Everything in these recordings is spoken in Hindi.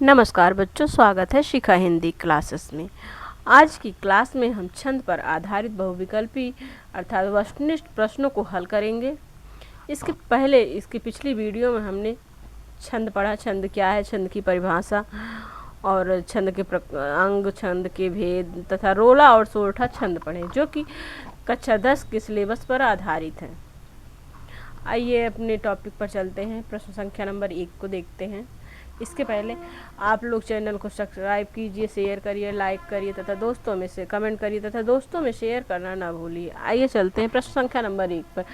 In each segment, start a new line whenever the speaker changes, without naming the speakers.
नमस्कार बच्चों, स्वागत है शिखा हिंदी क्लासेस में। आज की क्लास में हम छंद पर आधारित बहुविकल्पी अर्थात वस्तुनिष्ठ प्रश्नों को हल करेंगे। इसकी पिछली वीडियो में हमने छंद पढ़ा, छंद क्या है, छंद की परिभाषा और छंद के अंग, छंद के भेद तथा रोला और सोरठा छंद पढ़े, जो कि कक्षा 10 के सिलेबस पर आधारित है। आइए अपने टॉपिक पर चलते हैं। प्रश्न संख्या नंबर 1 को देखते हैं। इसके पहले आप लोग चैनल को सब्सक्राइब कीजिए, शेयर करिए, लाइक करिए तथा दोस्तों में से कमेंट करिए तथा दोस्तों में शेयर करना ना भूलिए। आइए चलते हैं प्रश्न संख्या नंबर 1 पर।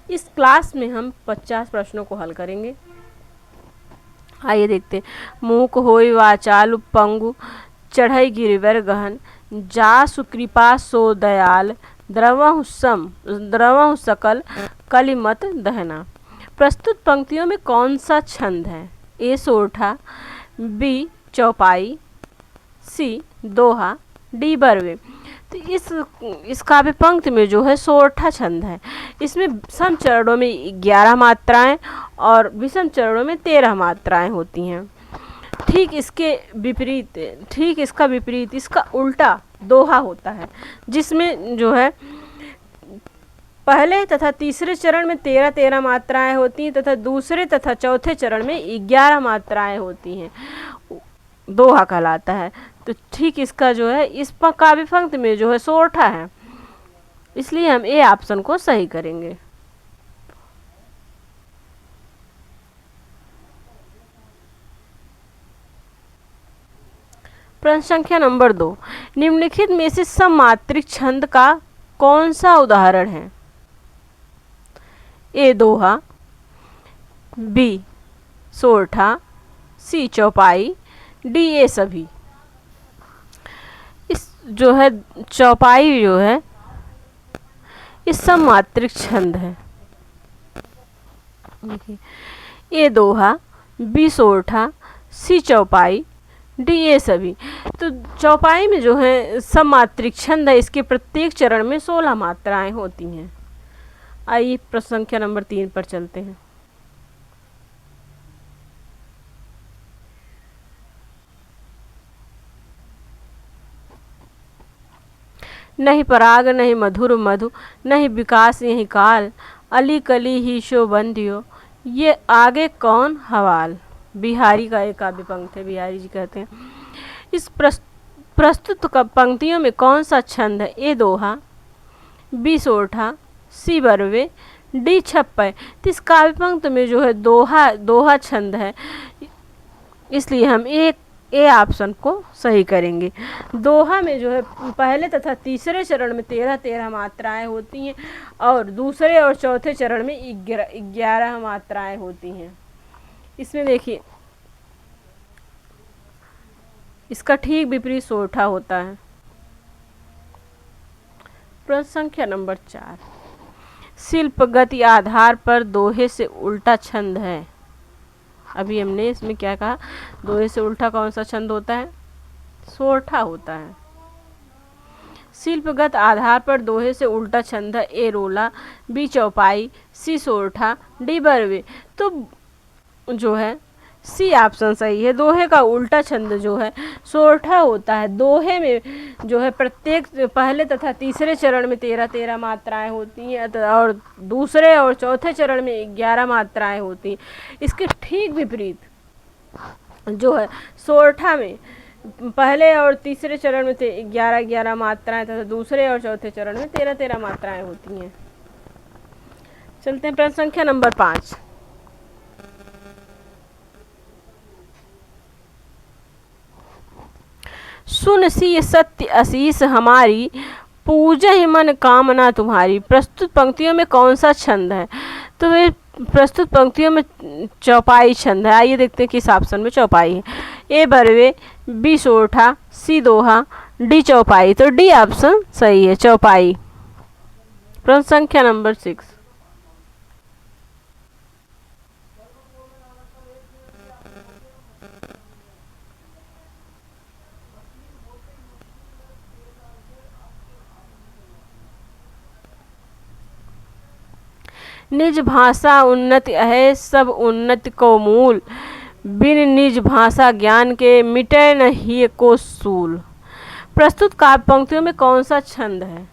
इस क्लास में हम 50 प्रश्नों को हल करेंगे। आइए देखते हैं। मूक होई वाचाल पंगु, चढ़ई गिरिवर गहन, जा सुकृपा सो दयाल, द्रवहु सकल कलिमत दहना। प्रस्तुत पंक्तियों में कौन सा छंद है? ए सोरठा, बी चौपाई, सी दोहा, डी बरवे। तो इस काव्य पंक्ति में जो है सोरठा छंद है। इसमें सम चरणों में 11 मात्राएं और विषम चरणों में 13 मात्राएं होती हैं। ठीक इसका विपरीत, इसका उल्टा दोहा होता है, जिसमें जो है पहले तथा तीसरे चरण में 13 मात्राएं होती हैं तथा दूसरे तथा चौथे चरण में 11 मात्राएं होती हैं। दोहा कहलाता है। तो ठीक इसका जो है इस काव्य पंक्ति में जो है सोरठा है, इसलिए हम ए ऑप्शन को सही करेंगे। प्रश्न संख्या नंबर 2, निम्नलिखित में से सममात्रिक छंद का कौन सा उदाहरण है? ए दोहा, बी सोरठा, सी चौपाई, डी ए सभी। इस जो है चौपाई जो है इस सममात्रिक छंद है। ए दोहा, बी सोरठा, सी चौपाई, डी ए सभी। तो चौपाई में जो है सममात्रिक छंद है, इसके प्रत्येक चरण में 16 मात्राएं होती हैं। आइए प्रश्न संख्या नंबर 3 पर चलते हैं। नहीं पराग नहीं मधुर मधु, नहीं विकास यही काल, अली कली ही शो बंदियो, ये आगे कौन हवाल। बिहारी का एक काव्य पंक्ति है, बिहारी जी कहते हैं। इस प्रस्तुत पंक्तियों में कौन सा छंद है? ए दोहा, बी सोरठा, सी बरवे, डी छप्पय। तो इस काव्य पंक्ति में जो है दोहा छंद है, इसलिए हम ए ऑप्शन को सही करेंगे। दोहा में जो है पहले तथा तीसरे चरण में 13 मात्राएं होती हैं और दूसरे और चौथे चरण में 11 मात्राएं होती हैं। इसमें देखिए इसका ठीक विपरीत सोरठा होता है। प्रश्न संख्या नंबर 4, शिल्प गति आधार पर दोहे से उल्टा छंद है। अभी हमने इसमें क्या कहा? दोहे से उल्टा कौन सा छंद होता है? सोरठा होता है। शिल्पगत आधार पर दोहे से उल्टा छंद है। ए रोला, बी चौपाई, सी सोरठा, डी बरवे। तो जो है सी ऑप्शन सही है। दोहे का उल्टा छंद जो है सोरठा होता है। दोहे में जो है प्रत्येक पहले तथा तीसरे चरण में 13 मात्राएं होती हैं और दूसरे और चौथे चरण में 11 मात्राएं होती हैं। इसके ठीक विपरीत जो है सोरठा में पहले और तीसरे चरण में 11 मात्राएं तथा दूसरे और चौथे चरण में 13 मात्राएं होती हैं। चलते हैं प्रश्न संख्या नंबर 5। सुन सी सत्य असीस हमारी, पूजहि मन कामना तुम्हारी। प्रस्तुत पंक्तियों में कौन सा छंद है? तो वे प्रस्तुत पंक्तियों में चौपाई छंद है। आइए देखते हैं किस ऑप्शन में चौपाई है। ए बरवे, बी सोरठा, सी दोहा, डी चौपाई। तो डी ऑप्शन सही है, चौपाई। प्रश्न संख्या नंबर 6, निज भाषा उन्नति है सब उन्नति को मूल, बिन निज भाषा ज्ञान के मिटे न ही को सूल। प्रस्तुत काव्य पंक्तियों में कौन सा छंद है?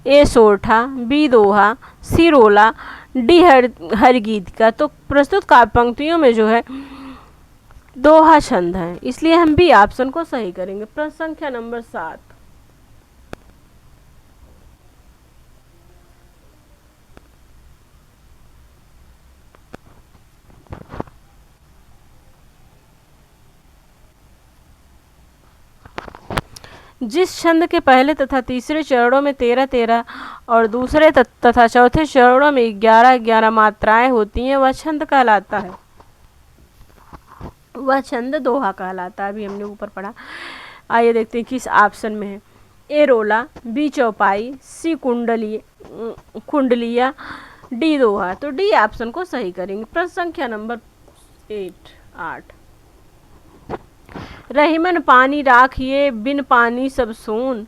ए सोरठा, बी दोहा, सी रोला, डी हरगीतिका। तो प्रस्तुत काव्य पंक्तियों में जो है दोहा छंद है, इसलिए हम बी ऑप्शन को सही करेंगे। प्रश्न संख्या नंबर 7। जिस छंद के पहले तथा तीसरे चरणों में 13-13 और दूसरे तथा चौथे चरणों में 11-11 मात्राएं होती हैं वह छंद कहलाता है, वह छंद दोहा कहलाता है। अभी हमने ऊपर पढ़ा। आइए देखते हैं किस ऑप्शन में है। ए रोला, बी चौपाई, सी कुंडलिया, डी दोहा। तो डी ऑप्शन को सही करेंगे। प्रश्न संख्या नंबर 8। रहीमन पानी राखिए बिन पानी सब सून,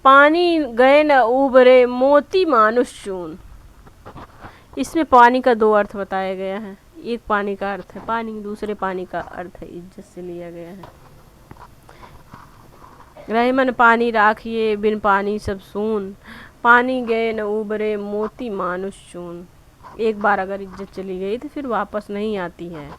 पानी गए न उबरे मोती मानुष चून। इसमें पानी का दो अर्थ बताया गया है। एक पानी का अर्थ है पानी, दूसरे पानी का अर्थ है इज्जत से लिया गया है। रहीमन पानी राखिए बिन पानी सब सून, पानी गए न उबरे मोती मानुष चून। एक बार अगर इज्जत चली गई तो फिर वापस नहीं आती है।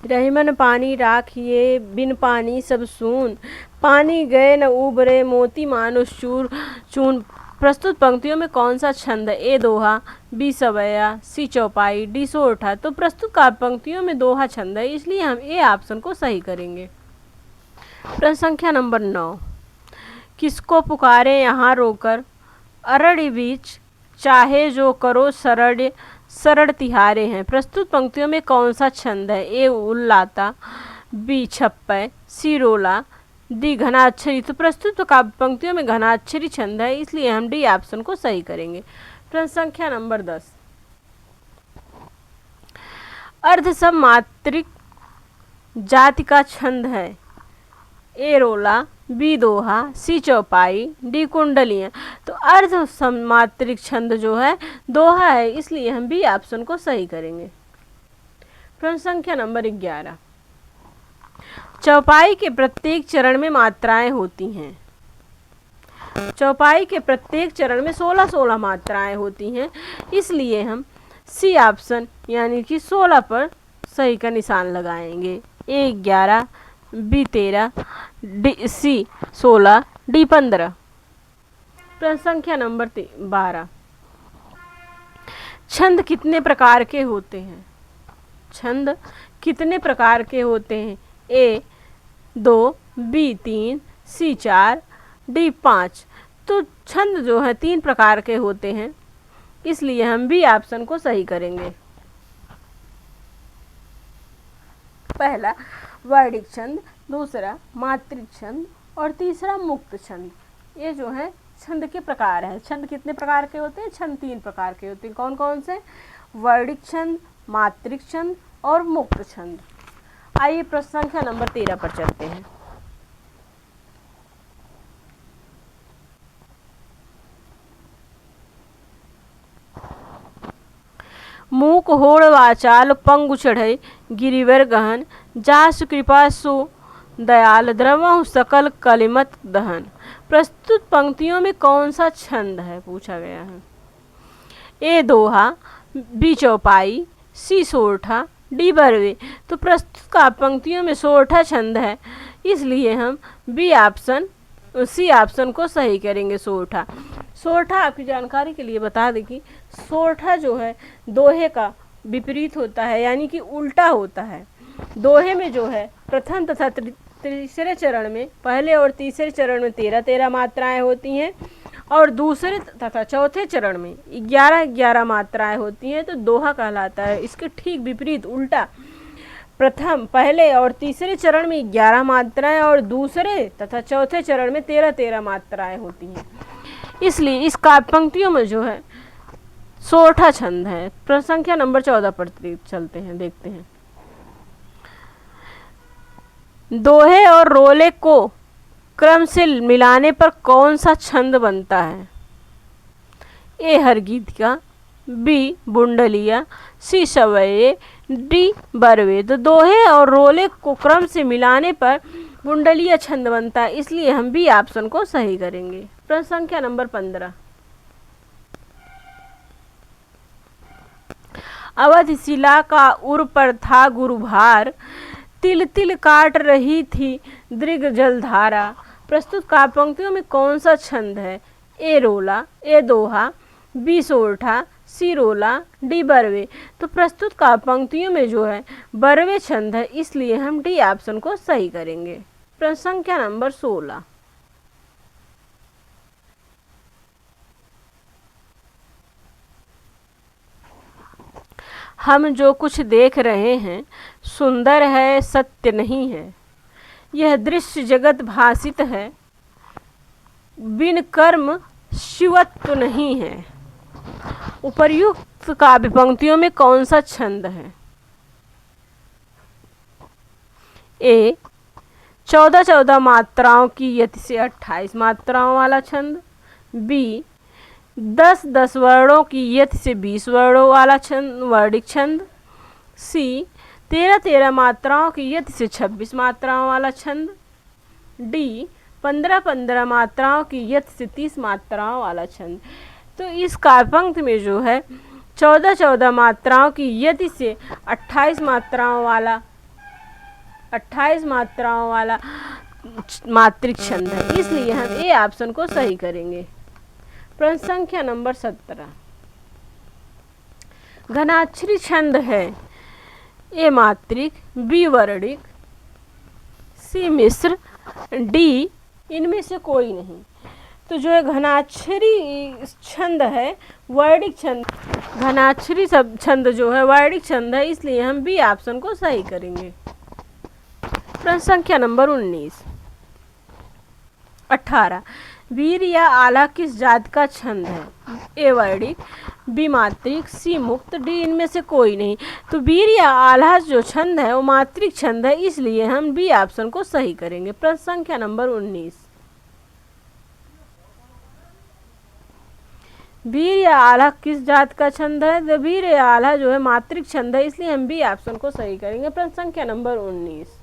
रहीमन पानी राखिए बिन पानी सब सून, पानी गए न उबरे मोती मानुष चून। प्रस्तुत पंक्तियों में कौन सा छंद है? ए दोहा, बी सवैया, सी चौपाई, डी सोरठा। तो प्रस्तुत काव्य पंक्तियों में दोहा छंद है, इसलिए हम ए ऑप्शन को सही करेंगे। प्रश्न संख्या नंबर 9। किसको पुकारे यहाँ रोकर, अरड़ी बीच चाहे जो करो सरड़ तिहारे हैं। प्रस्तुत पंक्तियों में कौन सा छंद है? ए उल्लाता, बी छप्पय, सी रोला, डी घनाक्षरी। तो प्रस्तुत काव्य पंक्तियों में घनाक्षरी छंद है, इसलिए हम डी ऑप्शन को सही करेंगे। प्रश्न संख्या नंबर 10। अर्ध सब मात्रिक जाति का छंद है। ए रोला, बी दोहा, सी चौपाई, डी कुंडलियां। तो अर्ध समात्रिक छंद जो है दोहा है, इसलिए हम बी ऑप्शन को सही करेंगे। प्रश्न संख्या नंबर 11। चौपाई के प्रत्येक चरण में मात्राएं होती हैं। चौपाई के प्रत्येक चरण में 16-16 मात्राएं होती हैं, इसलिए हम सी ऑप्शन यानी कि 16 पर सही का निशान लगाएंगे। ए 11, बी 13, डी सी 16, डी 15। प्रश्न संख्या नंबर 12। छंद कितने प्रकार के होते हैं? छंद कितने प्रकार के होते हैं? ए 2, बी 3, सी 4, डी 5। तो छंद जो है 3 प्रकार के होते हैं, इसलिए हम बी ऑप्शन को सही करेंगे। पहला वर्णिक छंद, दूसरा मात्रिक छंद और तीसरा मुक्त छंद। ये जो है छंद के प्रकार हैं। छंद कितने प्रकार के होते हैं? छंद 3 प्रकार के होते हैं। कौन कौन से? वर्णिक छंद, मात्रिक छंद और मुक्त छंद। आइए प्रश्न संख्या नंबर 13 पर चलते हैं। मूक होड़ वाचाल पंगु चढ़े गिरिवर गहन, जासु कृपा सु दयाल द्रवहु सकल कलिमत दहन। प्रस्तुत पंक्तियों में कौन सा छंद है पूछा गया है? ए दोहा, बी चौपाई, सी सोरठा, डी बरवे। तो प्रस्तुत का पंक्तियों में सोरठा छंद है, इसलिए हम बी ऑप्शन सी ऑप्शन को सही करेंगे। सोरठा, सोरठा आपकी जानकारी के लिए बता दें कि सोरठा जो है दोहे का विपरीत होता है, यानी कि उल्टा होता है। दोहे में जो है प्रथम तथा तीसरे चरण में, पहले और तीसरे चरण में 13-13 मात्राएं होती हैं और दूसरे तथा चौथे चरण में 11-11 मात्राएं होती हैं, तो दोहा कहलाता है। इसके ठीक विपरीत उल्टा, प्रथम, पहले और तीसरे चरण में 11 मात्राएं और दूसरे तथा चौथे चरण में 13-13 मात्राएं होती हैं, इसलिए इस काव्य पंक्तियों में जो है सोरठा छंद है। प्रश्न संख्या नंबर 14 पर चलते हैं, देखते हैं। दोहे और रोले को क्रम से मिलाने पर कौन सा छंद बनता है? ए हरगीतिका, बी बुंडलिया, सी सवये, डी बरवे। तो दोहे और रोले को क्रम से मिलाने पर कुंडलीय छंद बनता है, इसलिए हम बी ऑप्शन को सही करेंगे। प्रश्न संख्या नंबर 15। अवध शिला का उर पर था गुरुभार, तिल तिल काट रही थी दृग जलधारा। प्रस्तुत काव्य पंक्तियों में कौन सा छंद है? ए रोला, ए दोहा, बी सोरठा, सी रोला, डी बरवे। तो प्रस्तुत काव्य पंक्तियों में जो है बरवे छंद है, इसलिए हम डी ऑप्शन को सही करेंगे। प्रश्न संख्या नंबर 16। हम जो कुछ देख रहे हैं सुंदर है, सत्य नहीं है। यह दृश्य जगत भासित है, बिन कर्म शिवत्व नहीं है। उपर्युक्त काव्य पंक्तियों में कौन सा छंद है? ए 14-14 मात्राओं की यति से 28 मात्राओं वाला छंद, बी 10-10 वर्णों की यति से 20 वर्णों वाला छंद वर्णिक छंद, सी 13-13 मात्राओं की यति से 26 मात्राओं वाला छंद, डी 15-15 मात्राओं की यति से 30 मात्राओं वाला छंद। तो इस काव्य पंक्ति में जो है 14-14 मात्राओं की यति से 28 मात्राओं वाला मात्रिक छंद है, इसलिए हम ए ऑप्शन को सही करेंगे। प्रश्न संख्या नंबर 17। घनाक्षरी छंद है, ए मात्रिक, बी वर्णिक, सी मिश्र, डी इनमें से कोई नहीं। तो जो है घनाक्षरी छंद है वर्णिक छंद, घनाक्षरी सब छंद जो है वर्णिक छंद है, इसलिए हम बी ऑप्शन को सही करेंगे। प्रश्न संख्या नंबर 19। 18 वीर या आला किस जात का छंद है? ए वर्णिक, बी मात्रिक, सी मुक्त, डी इनमें से कोई नहीं। तो वीर या आला जो छंद है वो मात्रिक छंद है, इसलिए हम बी ऑप्शन को सही करेंगे। प्रश्न संख्या नंबर 19। वीर या आला किस जात का छंद है? तो वीर या आला जो है मात्रिक छंद है, इसलिए हम बी ऑप्शन को सही करेंगे। प्रश्न संख्या नंबर 19।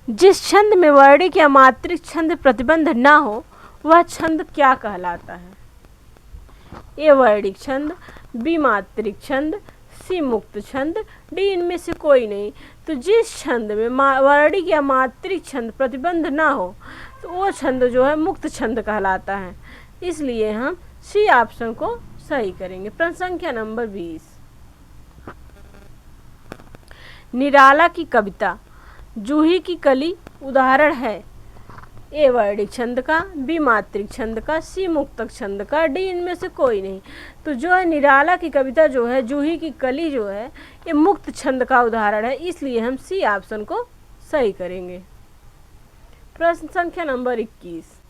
जिस छंद में वर्णिक या मात्रिक छंद प्रतिबंध ना हो वह छंद क्या कहलाता है? ए वर्णिक छंद, बी मात्रिक छंद, सी मुक्त छंद, डी इनमें से कोई नहीं। तो जिस छंद में वर्णिक या मात्रिक छंद प्रतिबंध ना हो तो वो छंद जो है मुक्त छंद कहलाता है, इसलिए हम सी ऑप्शन को सही करेंगे। प्रश्न संख्या नंबर 20। निराला की कविता जूही की कली उदाहरण है? ए वर्णिक छंद का, बी मात्रिक छंद का, सी मुक्तक छंद का, डी इनमें से कोई नहीं। तो जो है निराला की कविता जो है जूही की कली जो है ये मुक्त छंद का उदाहरण है, इसलिए हम सी ऑप्शन को सही करेंगे। प्रश्न संख्या नंबर 21।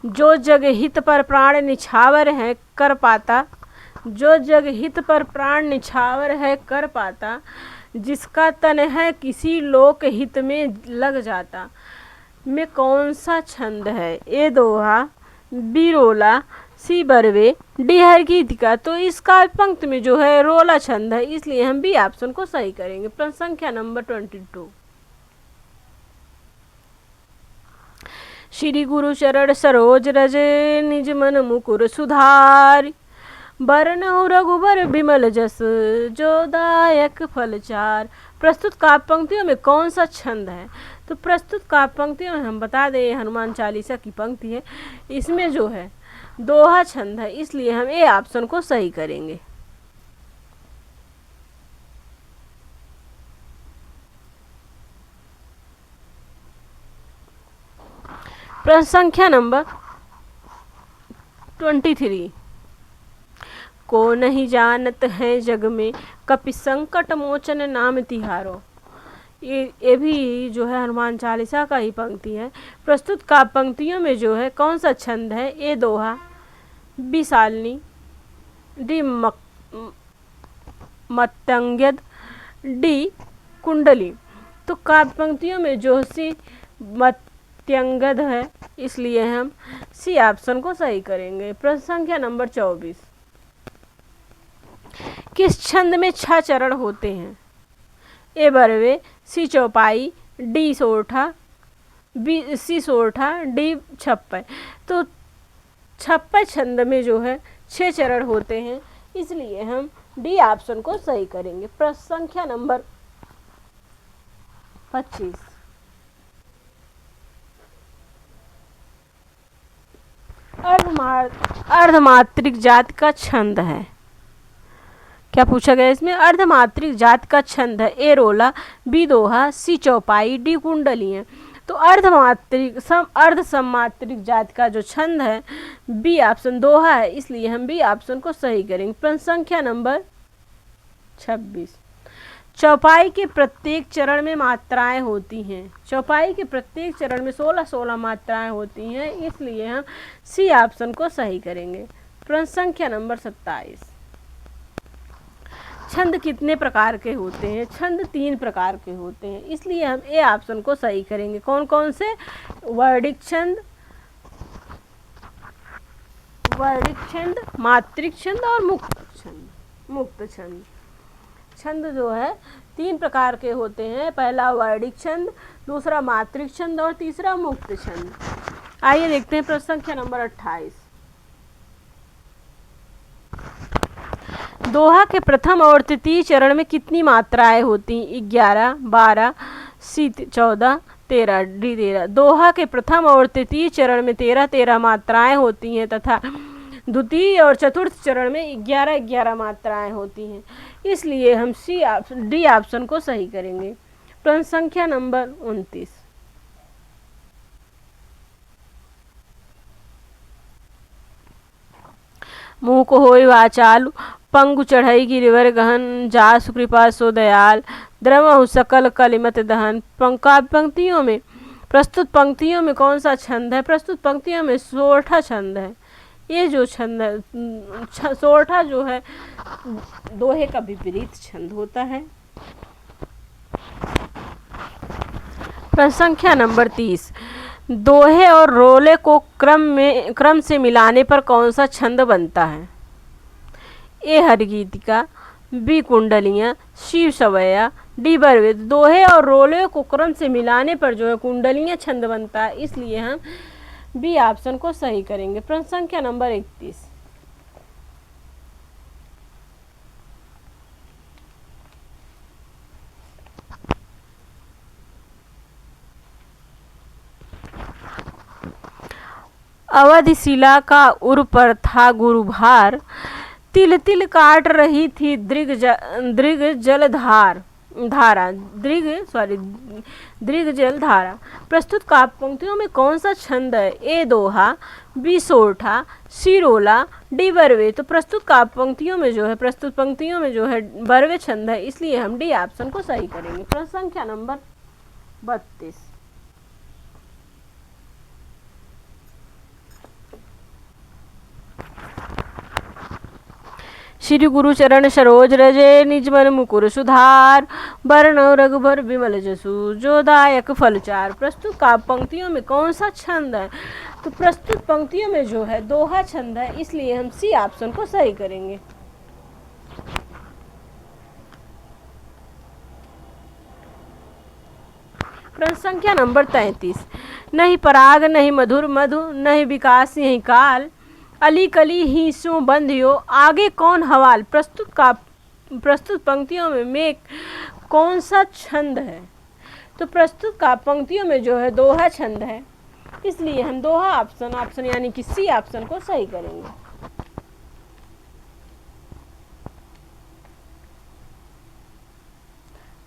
जो जग हित पर प्राण निछावर है कर पाता, जो जग हित पर प्राण निछावर है कर पाता, जिसका तन है किसी लोक हित में लग जाता, में कौन सा छंद है? ए दोहा, बी रोला, सी बरवे, डी हरगीतिका। तो इस काव्य पंक्ति में जो है रोला छंद है, इसलिए हम बी ऑप्शन को सही करेंगे। प्रश्न संख्या नंबर 22। श्री गुरु चरण सरोज रज निज मन मुकुर सुधार, बरनउँ रघुबर बिमल जस जो दायक फल चार। प्रस्तुत काव्य पंक्तियों में कौन सा छंद है? तो प्रस्तुत काव्य पंक्तियों में हम बता दें हनुमान चालीसा की पंक्ति है, इसमें जो है दोहा छंद है, इसलिए हम ए ऑप्शन को सही करेंगे। प्रश्न संख्या नंबर 23। को नहीं जानत है जग में कपि संकट मोचन नाम तिहारो। ये भी जो है हनुमान चालीसा का ही पंक्ति है। प्रस्तुत काव्य पंक्तियों में जो है कौन सा छंद है? ए दोहा, बी सालनी, डी मतंग्यद, डी कुंडली। तो काव्य पंक्तियों में जो सी मत्यंगद है, इसलिए हम सी ऑप्शन को सही करेंगे। प्रश्न संख्या नंबर 24। किस छंद में 6 चरण होते हैं? ए बरवे, सी चौपाई, डी सोरठा, बी सी सोरठा, डी छप्पय। तो छप्पय छंद में जो है 6 चरण होते हैं, इसलिए हम डी ऑप्शन को सही करेंगे। प्रश्न संख्या नंबर 25। अर्धमात्रिक जात का छंद है। क्या पूछा गया इसमें? अर्धमात्रिक जात का छंद है ए रोला, बी दोहा, सी चौपाई, डी कुंडलियां। तो अर्ध सममात्रिक जात का जो छंद है बी ऑप्शन दोहा है, इसलिए हम बी ऑप्शन को सही करेंगे। प्रश्न संख्या नंबर 26। चौपाई के प्रत्येक चरण में मात्राएं होती हैं। चौपाई के प्रत्येक चरण में 16-16 मात्राएं होती हैं, इसलिए हम सी ऑप्शन को सही करेंगे। प्रश्न संख्या नंबर 27। छंद कितने प्रकार के होते हैं? छंद 3 प्रकार के होते हैं, इसलिए हम ए ऑप्शन को सही करेंगे। कौन कौन से? वर्णिक छंद, मात्रिक छंद और मुक्त छंद। छंद जो है 3 प्रकार के होते हैं। पहला वर्णिक छंद, दूसरा मात्रिक छंद और तीसरा मुक्त छंद। आइए देखते हैं प्रश्न संख्या नंबर 28। दोहा के प्रथम और तृतीय चरण में कितनी मात्राएं होती? 11, 12, सी 14, 13, डी 13। दोहा के प्रथम और तृतीय चरण में 13-13 मात्राएं होती हैं तथा द्वितीय और चतुर्थ चरण में 11-11 मात्राएं होती हैं, इसलिए हम डी ऑप्शन को सही करेंगे। प्रश्न संख्या नंबर 29। मुँह को होय वाचाल, पंगु चढ़ई गिरिवर गहन, जासु कृपा सो दयाल, द्रवहु सकल कलिमत दहन। पंक्तियों में प्रस्तुत पंक्तियों में कौन सा छंद है? प्रस्तुत पंक्तियों में सोरठा छंद है। ये जो छंद है सोरठा जो है दोहे का विपरीत छंद होता है। प्रश्न संख्या नंबर 30। दोहे और रोले को क्रम से मिलाने पर कौन सा छंद बनता है? ए हरिगीतिका, बी कुंडलियां, सी सवैया, डी बरवेद। दोहे और रोले को क्रम से मिलाने पर जो है कुंडलियां छंद बनता है, इसलिए हम बी ऑप्शन को सही करेंगे। प्रश्न संख्या नंबर 31। अवधिशिला का उर पर था गुरुभार, तिल तिल काट रही थी दृग जल धारा। प्रस्तुत काव्य पंक्तियों में कौन सा छंद है? ए दोहा, बी सोरठा, सी रोला, डी बरवे। तो प्रस्तुत पंक्तियों में जो है बरवे छंद है, इसलिए हम डी ऑप्शन को सही करेंगे। प्रश्न संख्या नंबर 32। श्री गुरु चरण सरोज रजे, निज मन मुकुर सुधार, वर्ण रघुबर विमल जसु, जो दायक फलचार। प्रस्तुत काव्य पंक्तियों में कौन सा छंद है? तो प्रस्तुत पंक्तियों में जो है दोहा छंद है, इसलिए हम सी ऑप्शन को सही करेंगे। प्रश्न संख्या नंबर 33। नहीं पराग नहीं मधुर मधु, नहीं विकास यही काल, अली कली ही सो बंधियो, आगे कौन हवाल। प्रस्तुत पंक्तियों में कौन सा छंद है? तो प्रस्तुत पंक्तियों में जो है दोहा छंद है, इसलिए हम दोहा ऑप्शन यानी कि सी ऑप्शन को सही करेंगे।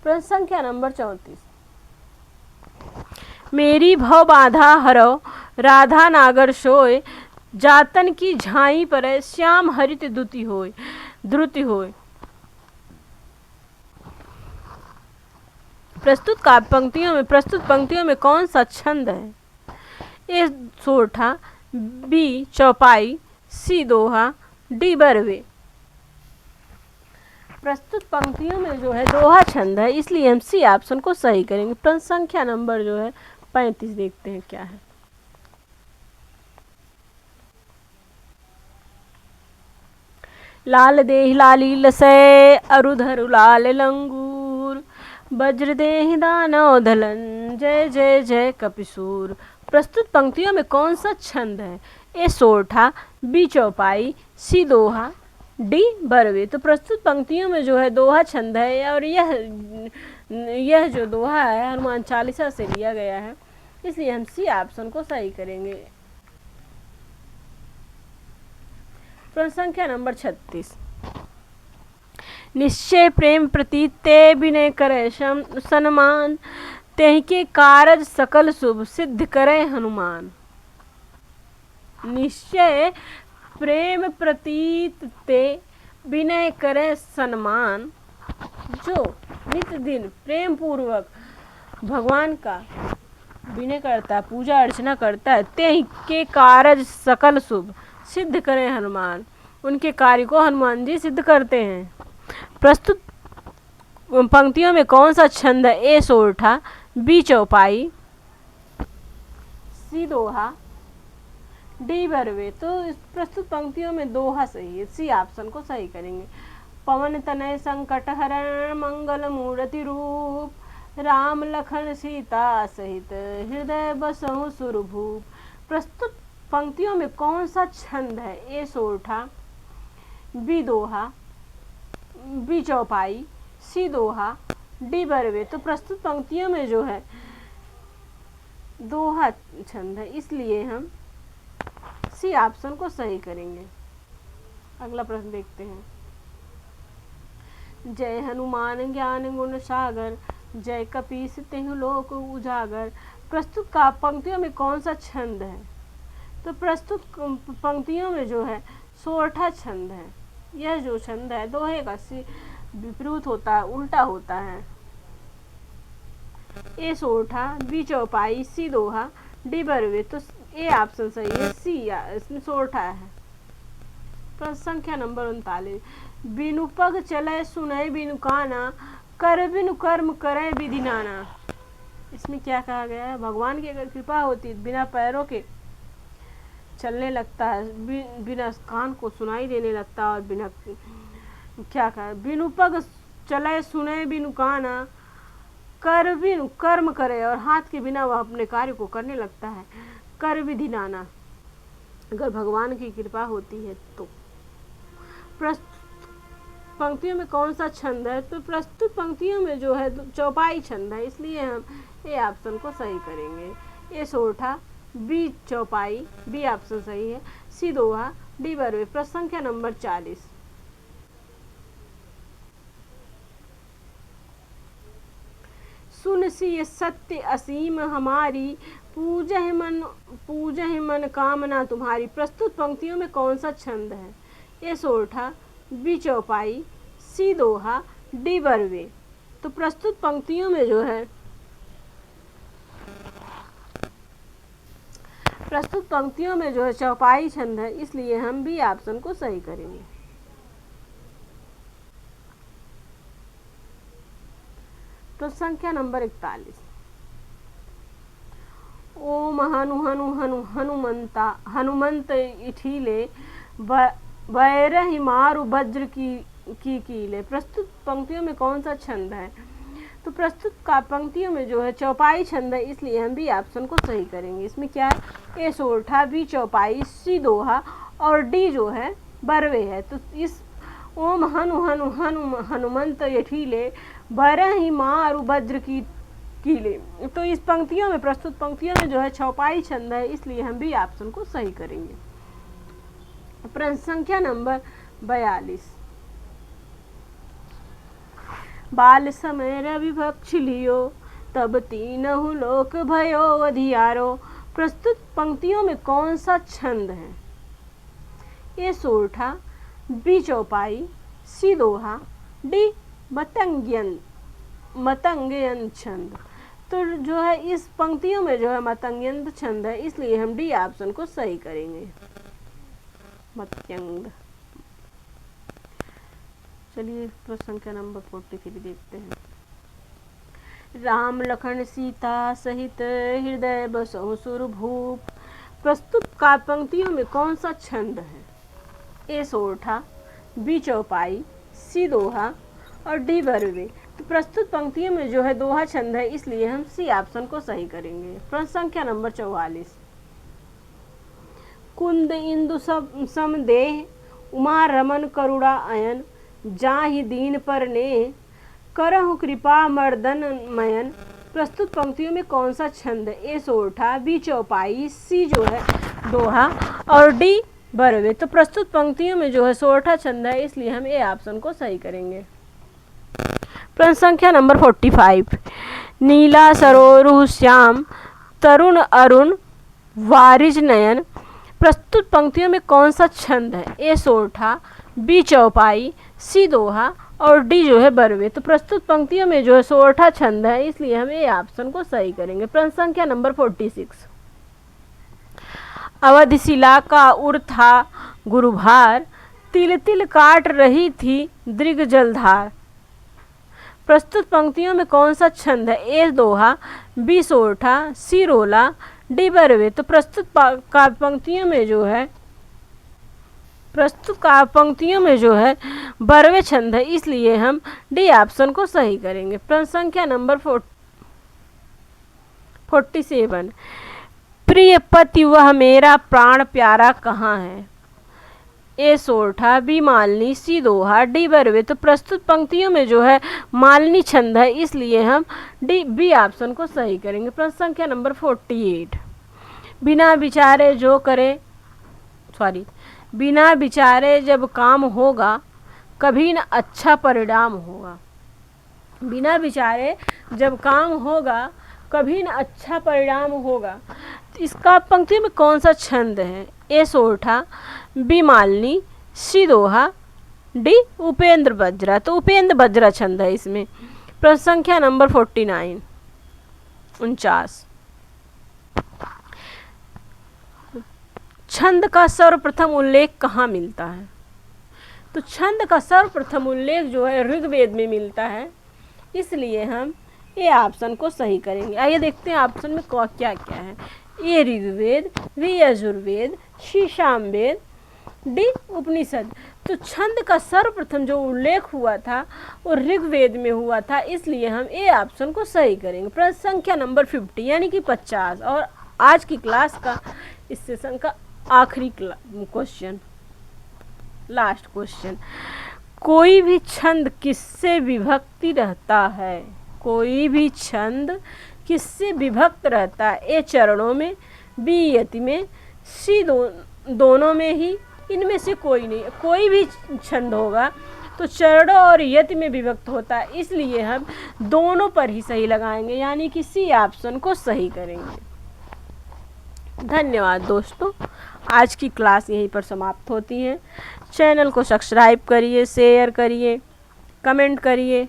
प्रश्न संख्या नंबर 34। मेरी भव बाधा हरो, राधा नागर सोय, जातन की झाई पर श्याम हरित द्रुति होय। प्रस्तुत पंक्तियों में कौन सा छंद है? ए सोरठा, बी चौपाई, सी दोहा, डी बरवे। प्रस्तुत पंक्तियों में जो है दोहा छंद है, इसलिए हम सी ऑप्शन को सही करेंगे। प्रश्न संख्या नंबर जो है 35 देखते हैं क्या है। लाल देहि लाली लसै अरुधरु लाल लंगूर, वज्र देहि दानव दलन जय जय जय कपिसूर। प्रस्तुत पंक्तियों में कौन सा छंद है? ए सोरठा, बी चौपाई, सी दोहा, डी बरवे। तो प्रस्तुत पंक्तियों में जो है दोहा छंद है और यह जो दोहा है हनुमान चालीसा से लिया गया है, इसलिए हम सी ऑप्शन को सही करेंगे। प्रश्न संख्या नंबर 36। निश्चय प्रेम प्रतीत ते विनय करे सन्मान, तेहि के कारज सकल शुभ सिद्ध करे हनुमान। निश्चय प्रेम प्रतीत ते विनय करे सन्मान, जो नित दिन प्रेम पूर्वक भगवान का विनय करता है, पूजा अर्चना करता है, तेहि के कारज सकल शुभ सिद्ध करे हनुमान, उनके कार्य को हनुमान जी सिद्ध करते हैं। प्रस्तुत पंक्तियों में कौन सा छंद है? ए सोरठा, बी चौपाई, सी दोहा, डी बरवे। तो इस प्रस्तुत पंक्तियों में दोहा सही है, सी ऑप्शन को सही करेंगे। पवन तनय संकट हरण मंगल मूर्ति रूप, राम लखन सीता सहित हृदय बसहु सुरभूप। प्रस्तुत पंक्तियों में कौन सा छंद है? ए सोरठा, बी दोहा, बी चौपाई, सी दोहा, डी बरवे। तो प्रस्तुत पंक्तियों में जो है दोहा छंद है, इसलिए हम सी ऑप्शन को सही करेंगे। अगला प्रश्न देखते हैं। जय हनुमान ज्ञान गुण सागर, जय कपीस तेहु लोक उजागर। प्रस्तुत का पंक्तियों में कौन सा छंद है? तो प्रस्तुत पंक्तियों में जो है सोरठा छंद है। यह जो छंद है दोहे का विपरीत होता है, उल्टा होता है। ए सोरठा, बी चौपाई, सी दोहा, डी बरवे। तो ए ऑप्शन सही है, सी इसमें सोरठा है। प्रश्न संख्या नंबर 39। बिनु पग चले सुनय बिनु काना, कर बिनु कर्म करे विधि नाना। इसमें क्या कहा गया है? भगवान की अगर कृपा होती बिना पैरों के चलने लगता है, बिना कान को सुनाई देने लगता है, और बिना क्या कहा, बिनु पग चले सुने बिनु काना, कर बिनु कर्म करे, और हाथ के बिना वह अपने कार्य को करने लगता है, कर विधि नाना। अगर भगवान की कृपा होती है तो। प्रस्तुत पंक्तियों में कौन सा छंद है? तो प्रस्तुत पंक्तियों में जो है चौपाई छंद है, इसलिए हम ए ऑप्शन को सही करेंगे। ए सोरठा, बी चौपाई, बी ऑप्शन सही है, सी दोहा, डी बरवे। प्रश्न संख्या नंबर 40। सुन सी सत्य असीम हमारी, पूजहि मन कामना तुम्हारी। प्रस्तुत पंक्तियों में कौन सा छंद है? ए सोरठा, बी चौपाई, सी दोहा, डी बरवे। तो प्रस्तुत पंक्तियों में जो है चौपाई छंद है, इसलिए हम बी ऑप्शन को सही करेंगे। तो संख्या नंबर 41। ओम हनु हनु हनु हनुमंता, हनुमंत इठीले वैरहि मारु वज्र की कीले। प्रस्तुत पंक्तियों में कौन सा छंद है? तो प्रस्तुत का पंक्तियों में जो है चौपाई छंद है, इसलिए हम बी ऑप्शन को सही करेंगे। इसमें क्या है? ए सोरठा, बी चौपाई, सी दोहा और डी जो है बरवे है। तो इस ओम हनु हनु हनु हनुमंत यठीले वैरहि मारु वज्र की कीले, तो इस पंक्तियों में प्रस्तुत पंक्तियों में जो है चौपाई छंद है, इसलिए हम बी ऑप्शन को सही करेंगे। प्रश्न संख्या नंबर 42। बाल समय रवि भक्ष लियो, तब तीनहु लोक भयो अधियारो। प्रस्तुत पंक्तियों में कौन सा छंद है? ए सोरठा, बी चौपाई, सी दोहा, डी मतंगयन छंद। तो जो है इस पंक्तियों में जो है मतंगयन छंद है, इसलिए हम डी ऑप्शन को सही करेंगे, मतयंग। चलिए प्रश्न संख्या नंबर 43 देखते हैं। राम लखन सीता सहित हृदय बसहु सुरभूप। प्रस्तुत का पंक्तियों में कौन सा छंद है? ए सोरठा, बी चौपाई, सी दोहा और डी बरवे। तो प्रस्तुत पंक्तियों में जो है दोहा छंद है, इसलिए हम सी ऑप्शन को सही करेंगे। प्रश्न संख्या नंबर 44। कुंद इंदु सम देह, उमा रमन करुणा अयन, जाहि दीन पर नेह, करहु कृपा मर्दन मयन। प्रस्तुत पंक्तियों में कौन सा छंद है? ए सोरठा, बी चौपाई, सी जो है दोहा और डी बरवे। तो प्रस्तुत पंक्तियों में जो है सोरठा छंद है, इसलिए हम ए ऑप्शन को सही करेंगे। प्रश्न संख्या नंबर 45। नीला सरोरु श्याम, तरुण अरुण वारिज नयन। प्रस्तुत पंक्तियों में कौन सा छंद है? ए सोरठा, बी चौपाई, सी दोहा और डी जो है बरवे। तो प्रस्तुत पंक्तियों में जो है सोरठा छंद है, इसलिए हम ए ऑप्शन को सही करेंगे। प्रश्न संख्या नंबर 46। अवधिशिला का उर था गुरुभार, तिल तिल काट रही थी दृग जलधार। प्रस्तुत पंक्तियों में कौन सा छंद है? ए दोहा, बी सोरठा, सी रोला, डी बरवे। तो प्रस्तुत पंक्तियों में जो है बरवे छंद है, इसलिए हम डी ऑप्शन को सही करेंगे। प्रश्न संख्या नंबर 47। प्रिय पति वह मेरा प्राण प्यारा कहाँ है? ए सोरठा, बी मालनी, सी दोहा, डी बरवे। तो प्रस्तुत पंक्तियों में जो है मालनी छंद है, इसलिए हम बी ऑप्शन को सही करेंगे। प्रश्न संख्या नंबर 48। बिना विचारे जब काम होगा, कभी न अच्छा परिणाम होगा। बिना विचारे जब काम होगा, कभी न अच्छा परिणाम होगा। इसका पंक्ति में कौन सा छंद है? ए सोरठा, बी मालनी, सी दोहा, डी उपेंद्र बज्रा। तो उपेंद्र बज्रा छंद है इसमें। प्रश्न संख्या नंबर 49। 49। छंद का सर्वप्रथम उल्लेख कहाँ मिलता है? तो छंद का सर्वप्रथम उल्लेख जो है ऋग्वेद में मिलता है, इसलिए हम ए ऑप्शन को सही करेंगे। आइए देखते हैं ऑप्शन में क्या क्या है। ए ऋग्वेद, बी यजुर्वेद, सी सामवेद, डी उपनिषद। तो छंद का सर्वप्रथम जो उल्लेख हुआ था वो ऋग्वेद में हुआ था, इसलिए हम ए ऑप्शन को सही करेंगे। प्रश्न संख्या नंबर 50 यानी कि 50 और आज की क्लास का इस सेशन का आखिरी क्वेश्चन, लास्ट क्वेश्चन। कोई भी छंद किससे विभक्ति रहता है? कोई भी छंद किससे विभक्त रहता है? ए चरणों में, बी यति में, सी दोनों में ही, इनमें से कोई नहीं। कोई भी छंद होगा तो चरणों और यति में विभक्त होता है, इसलिए हम दोनों पर ही सही लगाएंगे, यानी कि सी ऑप्शन को सही करेंगे। धन्यवाद दोस्तों, आज की क्लास यहीं पर समाप्त होती है। चैनल को सब्सक्राइब करिए, शेयर करिए, कमेंट करिए।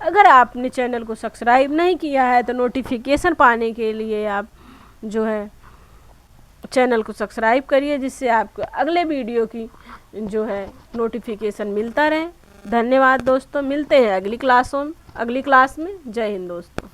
अगर आपने चैनल को सब्सक्राइब नहीं किया है तो नोटिफिकेशन पाने के लिए आप जो है चैनल को सब्सक्राइब करिए, जिससे आपको अगले वीडियो की जो है नोटिफिकेशन मिलता रहे। धन्यवाद दोस्तों, मिलते हैं अगली क्लास में। जय हिंद दोस्तों।